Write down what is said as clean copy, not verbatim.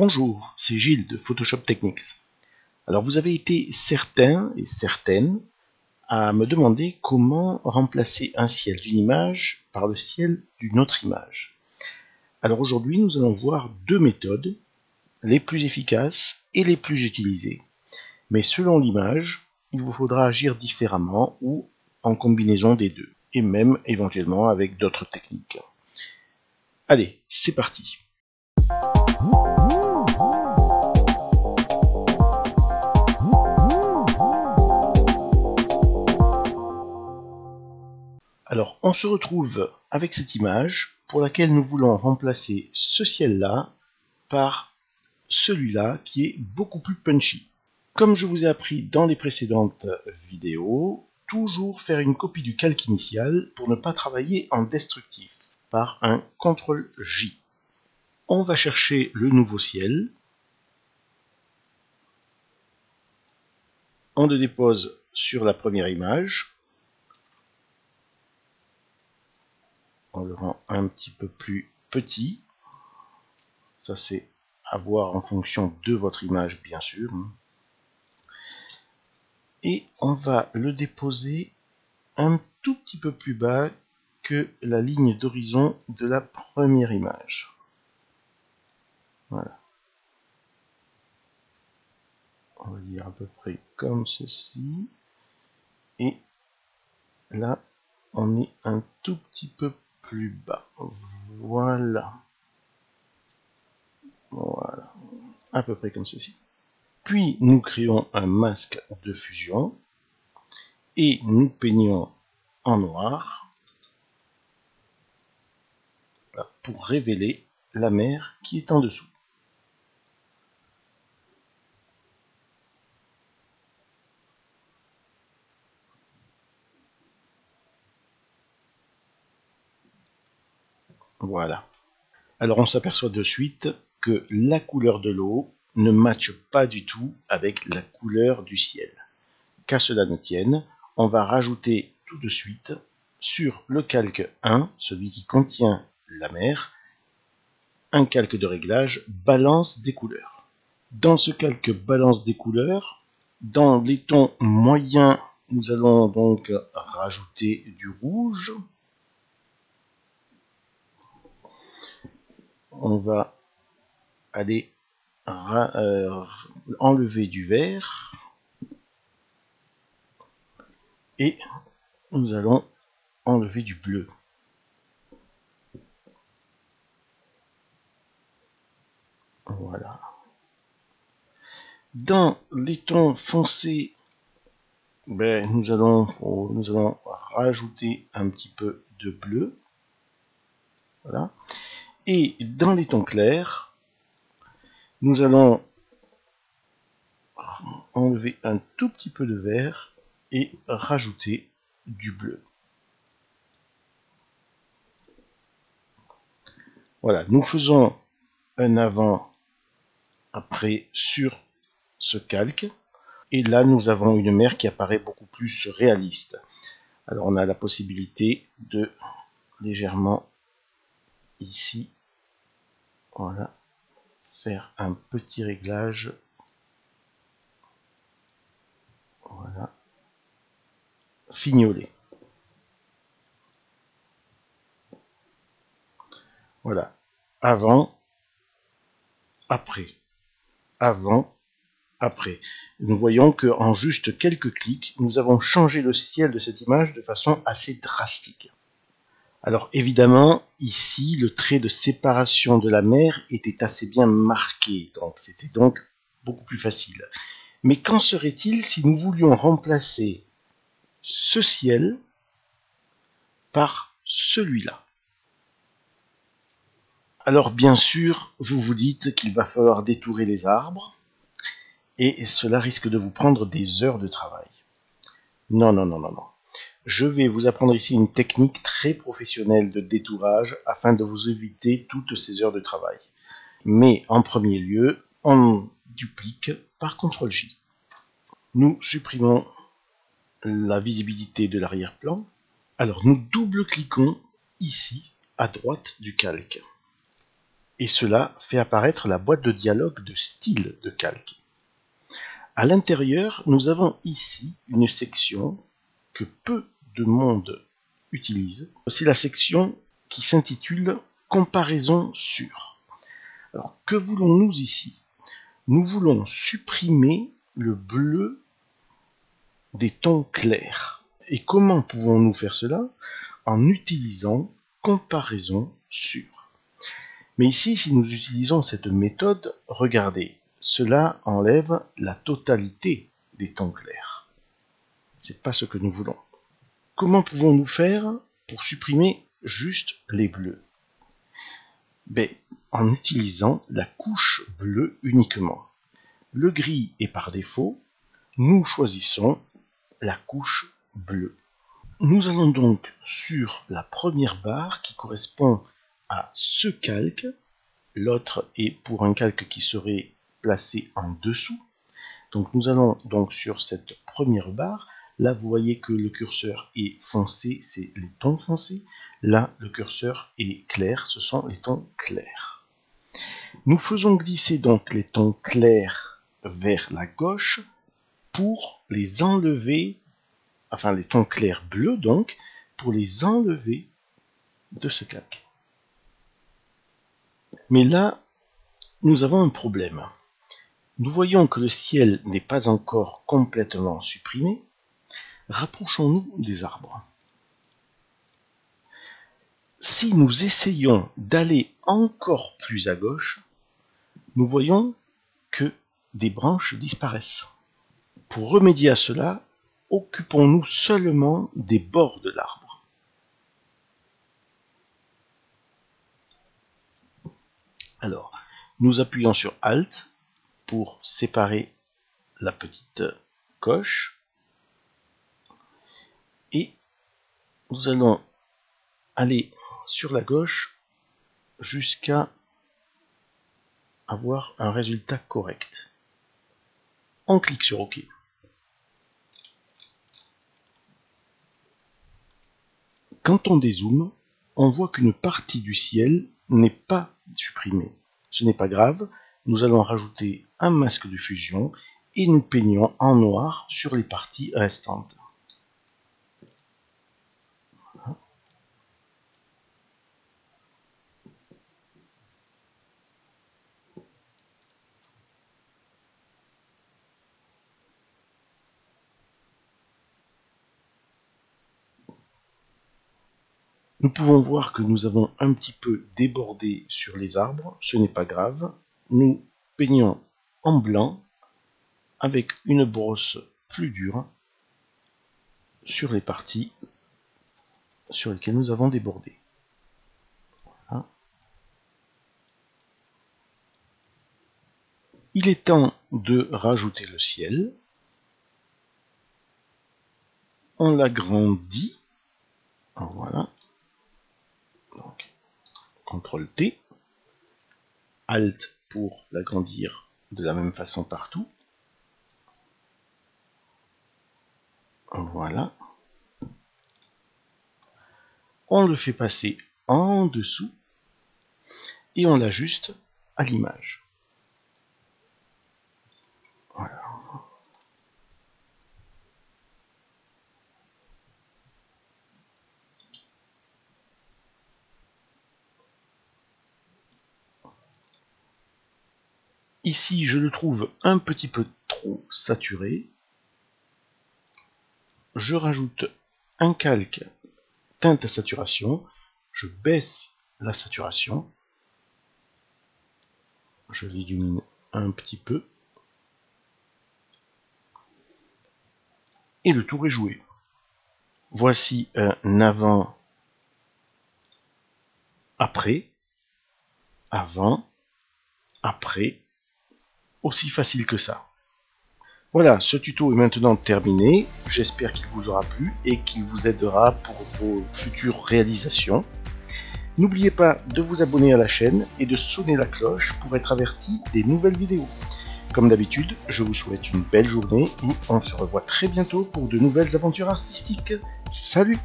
Bonjour, c'est Gilles de Photoshop Techniques. Alors vous avez été certains et certaines à me demander comment remplacer un ciel d'une image par le ciel d'une autre image. Alors aujourd'hui nous allons voir deux méthodes, les plus efficaces et les plus utilisées. Mais selon l'image, il vous faudra agir différemment ou en combinaison des deux, et même éventuellement avec d'autres techniques. Allez, c'est parti! Alors, on se retrouve avec cette image pour laquelle nous voulons remplacer ce ciel-là par celui-là qui est beaucoup plus punchy. Comme je vous ai appris dans les précédentes vidéos, toujours faire une copie du calque initial pour ne pas travailler en destructif par un CTRL-J. On va chercher le nouveau ciel. On le dépose sur la première image. On le rend un petit peu plus petit. Ça, c'est à voir en fonction de votre image, bien sûr. Et on va le déposer un tout petit peu plus bas que la ligne d'horizon de la première image. Voilà. On va dire à peu près comme ceci. Et là, on est un tout petit peu plus bas. Voilà. Voilà. À peu près comme ceci. Puis, nous créons un masque de fusion. Et nous peignons en noir pour révéler la mer qui est en dessous. Voilà. Alors on s'aperçoit de suite que la couleur de l'eau ne matche pas du tout avec la couleur du ciel. Qu'à cela ne tienne, on va rajouter tout de suite sur le calque 1, celui qui contient la mer, un calque de réglage balance des couleurs. Dans ce calque balance des couleurs, dans les tons moyens, nous allons donc rajouter du rouge. On va aller enlever du vert. Et nous allons enlever du bleu. Voilà. Dans les tons foncés, nous allons rajouter un petit peu de bleu. Voilà. Et dans les tons clairs, nous allons enlever un tout petit peu de vert et rajouter du bleu. Voilà, nous faisons un avant-après sur ce calque. Et là, nous avons une mer qui apparaît beaucoup plus réaliste. Alors, on a la possibilité de légèrement, ici, voilà, faire un petit réglage. Voilà. Fignoler. Voilà. Avant, après. Avant, après. Nous voyons qu'en juste quelques clics, nous avons changé le ciel de cette image de façon assez drastique. Alors évidemment, ici, le trait de séparation de la mer était assez bien marqué, donc c'était donc beaucoup plus facile. Mais qu'en serait-il si nous voulions remplacer ce ciel par celui-là? Alors bien sûr, vous vous dites qu'il va falloir détourer les arbres, et cela risque de vous prendre des heures de travail. Non, non, non, non, non. Je vais vous apprendre ici une technique très professionnelle de détourage afin de vous éviter toutes ces heures de travail. Mais en premier lieu, on duplique par CTRL-J. Nous supprimons la visibilité de l'arrière-plan. Alors nous double-cliquons ici à droite du calque. et cela fait apparaître la boîte de dialogue de style de calque. À l'intérieur, nous avons ici une section que peu de monde utilise. C'est la section qui s'intitule « Comparaison sur ». Alors, que voulons-nous ici? Nous voulons supprimer le bleu des tons clairs. Et comment pouvons-nous faire cela? En utilisant comparaison sur. Mais ici, si nous utilisons cette méthode, regardez, cela enlève la totalité des tons clairs. C'est pas ce que nous voulons. Comment pouvons-nous faire pour supprimer juste les bleus? En utilisant la couche bleue uniquement. Le gris est par défaut, nous choisissons la couche bleue. Nous allons donc sur la première barre qui correspond à ce calque. L'autre est pour un calque qui serait placé en dessous. Donc nous allons donc sur cette première barre. Là, vous voyez que le curseur est foncé, c'est les tons foncés. Là, le curseur est clair, ce sont les tons clairs. Nous faisons glisser donc les tons clairs vers la gauche pour les enlever, enfin les tons clairs bleus donc, pour les enlever de ce calque. Mais là, nous avons un problème. Nous voyons que le ciel n'est pas encore complètement supprimé. Rapprochons-nous des arbres. Si nous essayons d'aller encore plus à gauche, nous voyons que des branches disparaissent. Pour remédier à cela, occupons-nous seulement des bords de l'arbre. Alors, nous appuyons sur Alt pour séparer la petite coche. Et nous allons aller sur la gauche jusqu'à avoir un résultat correct. On clique sur OK. Quand on dézoome, on voit qu'une partie du ciel n'est pas supprimée. Ce n'est pas grave, nous allons rajouter un masque de fusion et nous peignons en noir sur les parties restantes. Nous pouvons voir que nous avons un petit peu débordé sur les arbres, ce n'est pas grave. Nous peignons en blanc avec une brosse plus dure sur les parties sur lesquelles nous avons débordé. Voilà. Il est temps de rajouter le ciel. On l'agrandit. Voilà. Donc, CTRL-T, Alt pour l'agrandir de la même façon partout. Voilà. On le fait passer en dessous et on l'ajuste à l'image. Voilà. Ici, je le trouve un petit peu trop saturé. Je rajoute un calque teinte saturation. Je baisse la saturation. Je l'illumine un petit peu. Et le tour est joué. Voici un avant, après, avant, après. Aussi facile que ça. Voilà, ce tuto est maintenant terminé. J'espère qu'il vous aura plu et qu'il vous aidera pour vos futures réalisations. N'oubliez pas de vous abonner à la chaîne et de sonner la cloche pour être averti des nouvelles vidéos. Comme d'habitude, je vous souhaite une belle journée et on se revoit très bientôt pour de nouvelles aventures artistiques. Salut!